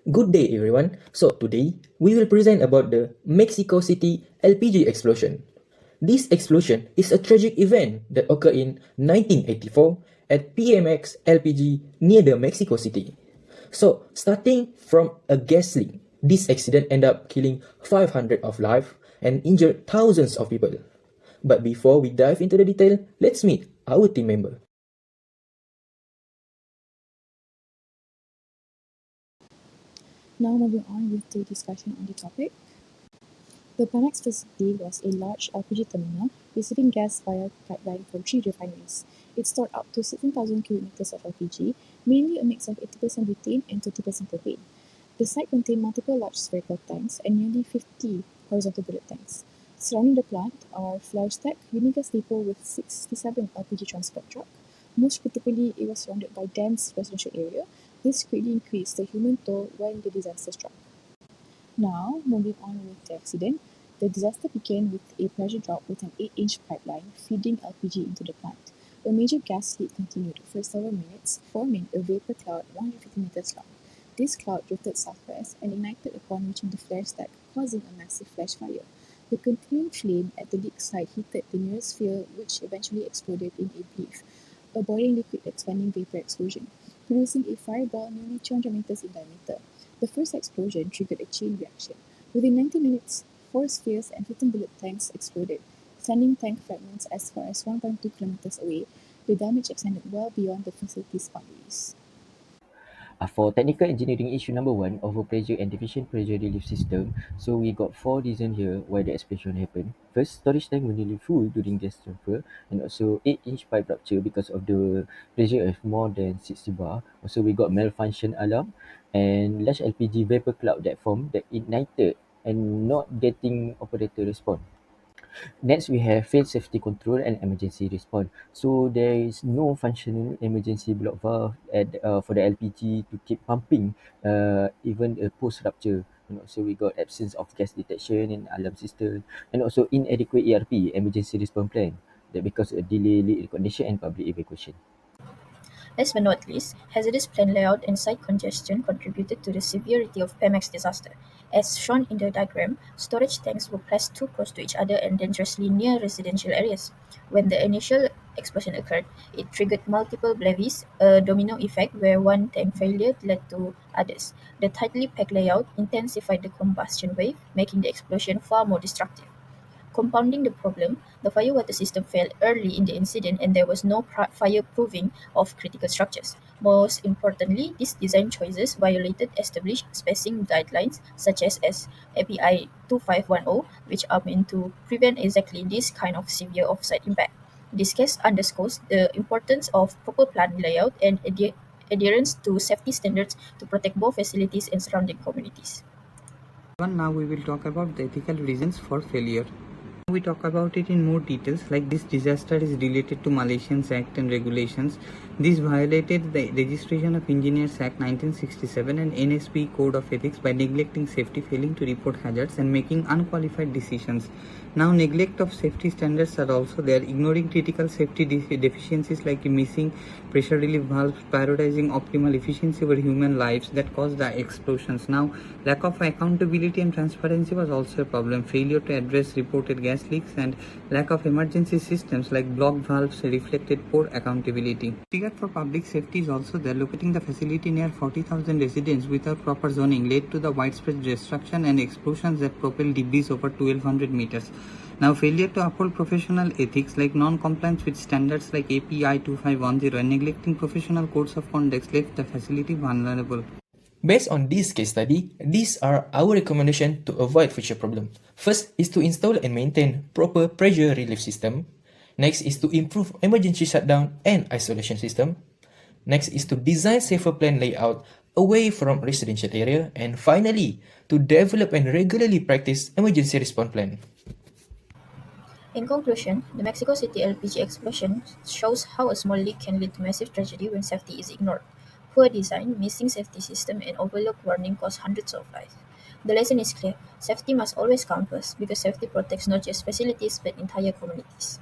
Good day everyone. So today we will present about the Mexico City LPG explosion. This explosion is a tragic event that occurred in 1984 at PMX LPG near the Mexico City. So starting from a gas leak, this accident ended up killing 500 of life and injured thousands of people. But before we dive into the detail, let's meet our team member. Now moving on with the discussion on the topic. The Pemex facility was a large LPG terminal receiving gas via pipeline from three refineries. It stored up to 16,000 cubic meters of LPG, mainly a mix of 80% butane and 20% propane. The site contained multiple large spherical tanks and nearly 50 horizontal bullet tanks. Surrounding the plant are flare stack, Unigas depot with 67 LPG transport truck. Most critically, it was surrounded by dense residential area. This greatly increased the human toll when the disaster struck. Now, moving on with the accident, the disaster began with a pressure drop with an 8-inch pipeline feeding LPG into the plant. A major gas leak continued for several minutes, forming a vapor cloud 150 meters long. This cloud drifted southwest and ignited upon reaching the flare stack, causing a massive flash fire. The continuing flame at the leak site heated the nearest field, which eventually exploded in a brief, a boiling liquid expanding vapor explosion, producing a fireball nearly 200 meters in diameter. The first explosion triggered a chain reaction. Within 90 minutes, 4 spheres and 15 bullet tanks exploded, sending tank fragments as far as 1.2 kilometers away. The damage extended well beyond the facility's boundaries. For technical engineering issue number one, overpressure and deficient pressure relief system. So we got four reasons here why the explosion happened. First, storage tank were nearly full during gas transfer, and also 8-inch pipe rupture because of the pressure of more than 60 bar. Also, we got malfunction alarm and large LPG vapor cloud that formed that ignited and not getting operator response. Next, we have failed safety control and emergency response. So there is no functional emergency block valve for the LPG to keep pumping, even post rupture. So we got absence of gas detection and alarm system, and also inadequate ERP emergency response plan. That because a delay lead recognition and public evacuation. Last but not least, hazardous plant layout and site congestion contributed to the severity of Pemex disaster. As shown in the diagram, storage tanks were placed too close to each other and dangerously near residential areas. When the initial explosion occurred, it triggered multiple levies, a domino effect where one tank failure led to others. The tightly packed layout intensified the combustion wave, making the explosion far more destructive. Compounding the problem, the firewater system failed early in the incident and there was no fireproofing of critical structures. Most importantly, these design choices violated established spacing guidelines such as API 2510, which are meant to prevent exactly this kind of severe offsite impact. This case underscores the importance of proper plant layout and adherence to safety standards to protect both facilities and surrounding communities. Now we will talk about the ethical reasons for failure. We talk about it in more details, like this disaster is related to Malaysians Act and regulations. This violated the Registration of Engineers Act 1967 and NSP Code of Ethics by neglecting safety, failing to report hazards and making unqualified decisions. Now neglect of safety standards are also there, ignoring critical safety deficiencies like missing pressure relief valves, prioritizing optimal efficiency over human lives that caused the explosions. Now lack of accountability and transparency was also a problem. Failure to address reported gas leaks and lack of emergency systems like blocked valves reflected poor accountability. Trigger for public safety is also there. Locating the facility near 40,000 residents without proper zoning led to the widespread destruction and explosions that propelled debris over 1200 meters. Now, failure to uphold professional ethics like non-compliance with standards like API 2510 and neglecting professional codes of conduct left the facility vulnerable. Based on this case study, these are our recommendations to avoid future problems. First is to install and maintain proper pressure relief system. Next is to improve emergency shutdown and isolation system. Next is to design safer plant layout away from residential area. And finally, to develop and regularly practice emergency response plan. In conclusion, the Mexico City LPG explosion shows how a small leak can lead to massive tragedy when safety is ignored. Poor design, missing safety system, and overlooked warning cost hundreds of lives. The lesson is clear: safety must always come first because safety protects not just facilities but entire communities.